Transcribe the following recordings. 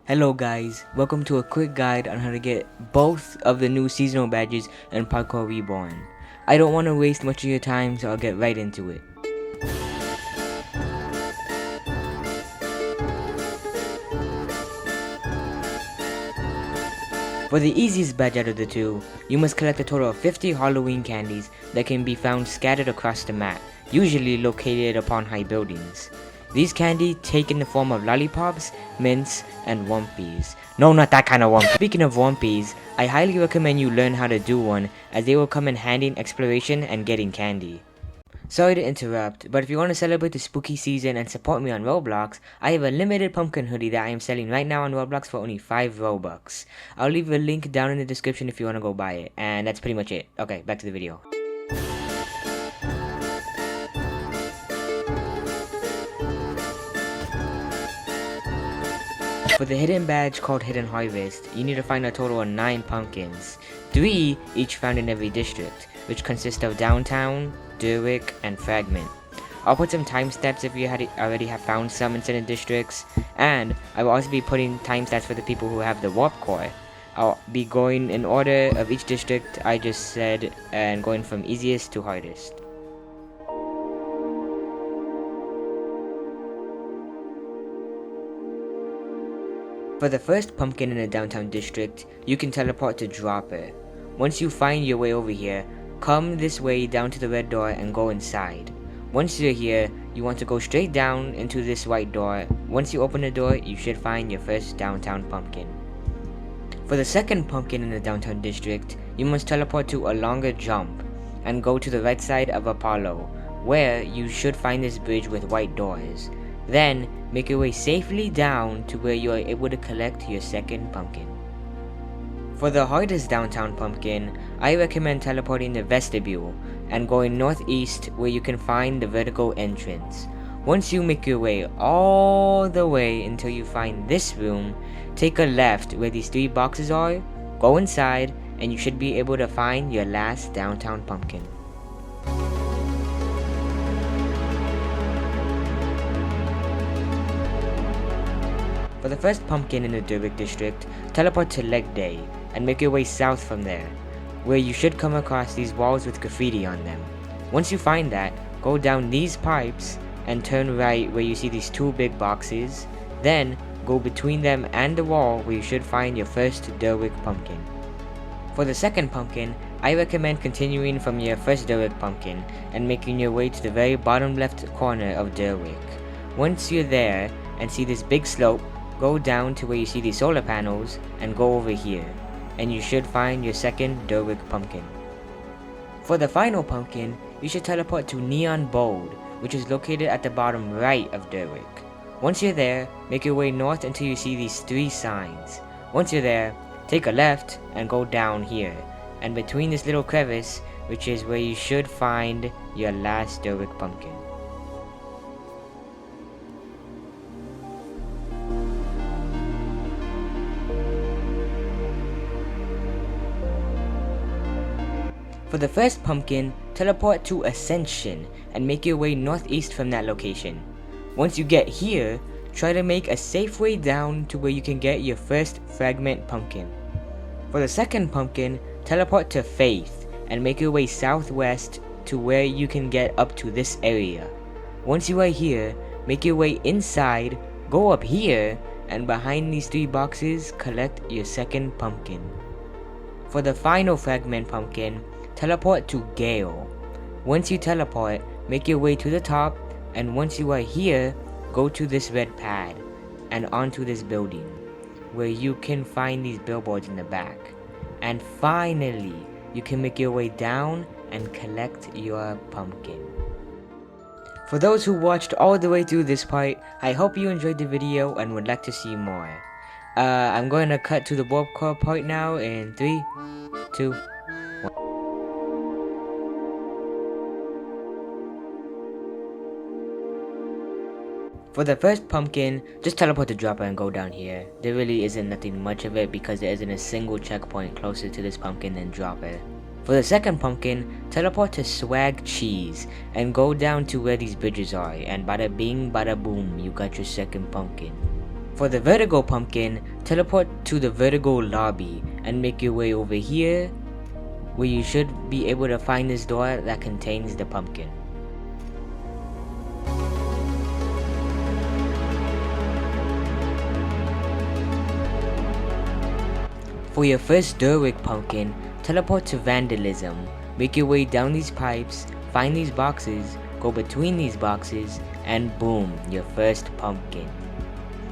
Hello guys, welcome to a quick guide on how to get both of the new seasonal badges and Parkour Reborn. I don't want to waste much of your time, so I'll get right into it. For the easiest badge out of the two, you must collect a total of 50 Halloween candies that can be found scattered across the map, usually located upon high buildings. These candy take in the form of lollipops, mints, and wumpies. No, not that kind of wump. Speaking of wumpies, I highly recommend you learn how to do one, as they will come in handy in exploration and getting candy. Sorry to interrupt, but if you want to celebrate the spooky season and support me on Roblox, I have a limited pumpkin hoodie that I am selling right now on Roblox for only 5 Robux. I'll leave a link down in the description if you want to go buy it, and that's pretty much it. Okay, back to the video. For the hidden badge called Hidden Harvest, you need to find a total of 9 pumpkins, 3 each found in every district, which consist of Downtown, Dirwik, and Fragment. I'll put some timestamps if you already have found some in certain districts, and I will also be putting timestamps for the people who have the warp core. I'll be going in order of each district I just said, and going from easiest to hardest. For the first pumpkin in the downtown district, you can teleport to Dropper. Once you find your way over here, come this way down to the red door and go inside. Once you're here, you want to go straight down into this white door. Once you open the door, you should find your first downtown pumpkin. For the second pumpkin in the downtown district, you must teleport to a longer jump and go to the right side of Apollo, where you should find this bridge with white doors. Then, make your way safely down to where you are able to collect your second pumpkin. For the hardest downtown pumpkin, I recommend teleporting the vestibule and going northeast where you can find the vertical entrance. Once you make your way all the way until you find this room, take a left where these 3 boxes are, go inside, and you should be able to find your last downtown pumpkin. For the first pumpkin in the Dirwik district, teleport to Leg Day and make your way south from there, where you should come across these walls with graffiti on them. Once you find that, go down these pipes and turn right where you see these 2 big boxes, then go between them and the wall where you should find your first Dirwik pumpkin. For the second pumpkin, I recommend continuing from your first Dirwik pumpkin and making your way to the very bottom left corner of Dirwik. Once you're there and see this big slope, go down to where you see these solar panels and go over here, and you should find your second Dirwik pumpkin. For the final pumpkin, you should teleport to Neon Bold, which is located at the bottom right of Dirwik. Once you're there, make your way north until you see these 3 signs. Once you're there, take a left and go down here, and between this little crevice, which is where you should find your last Dirwik pumpkin. For the first pumpkin, teleport to Ascension and make your way northeast from that location. Once you get here, try to make a safe way down to where you can get your first Fragment Pumpkin. For the second pumpkin, teleport to Faith and make your way southwest to where you can get up to this area. Once you are here, make your way inside, go up here, and behind these 3 boxes, collect your second pumpkin. For the final Fragment Pumpkin, teleport to Gale. Once you teleport, make your way to the top, and once you are here, go to this red pad and onto this building, where you can find these billboards in the back. And finally, you can make your way down and collect your pumpkin. For those who watched all the way through this part, I hope you enjoyed the video and would like to see more. I'm going to cut to the warp core part now in 3, 2, 1. For the first pumpkin, just teleport to Dropper and go down here. There really isn't nothing much of it because there isn't a single checkpoint closer to this pumpkin than Dropper. For the second pumpkin, teleport to Swag Cheese and go down to where these bridges are, and bada bing bada boom, you got your second pumpkin. For the vertical pumpkin, teleport to the vertical lobby and make your way over here, where you should be able to find this door that contains the pumpkin. For your first Dirwik pumpkin, teleport to vandalism, make your way down these pipes, find these boxes, go between these boxes, and boom, your first pumpkin.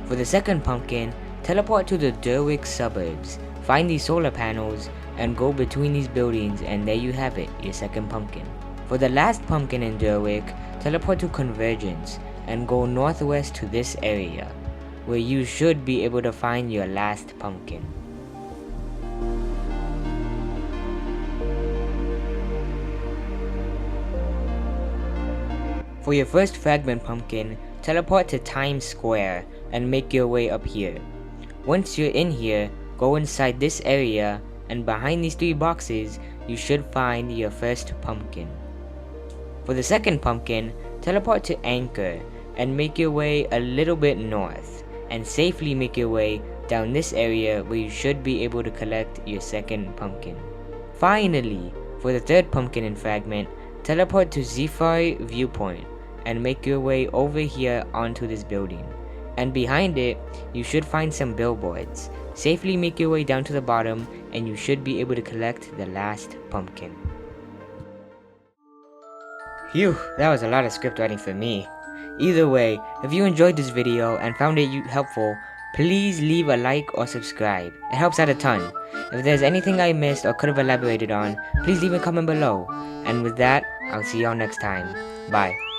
For the second pumpkin, teleport to the Dirwik suburbs, find these solar panels, and go between these buildings, and there you have it, your second pumpkin. For the last pumpkin in Dirwik, teleport to Convergence, and go northwest to this area, where you should be able to find your last pumpkin. For your first Fragment Pumpkin, teleport to Times Square and make your way up here. Once you're in here, go inside this area, and behind these 3 boxes, you should find your first pumpkin. For the second pumpkin, teleport to Anchor and make your way a little bit north, and safely make your way down this area where you should be able to collect your second pumpkin. Finally, for the third pumpkin in Fragment, teleport to Zephyr Viewpoint and make your way over here onto this building. And behind it, you should find some billboards. Safely make your way down to the bottom and you should be able to collect the last pumpkin. Phew, that was a lot of script writing for me. Either way, if you enjoyed this video and found it helpful, please leave a like or subscribe. It helps out a ton. If there's anything I missed or could have elaborated on, please leave a comment below. And with that, I'll see y'all next time. Bye.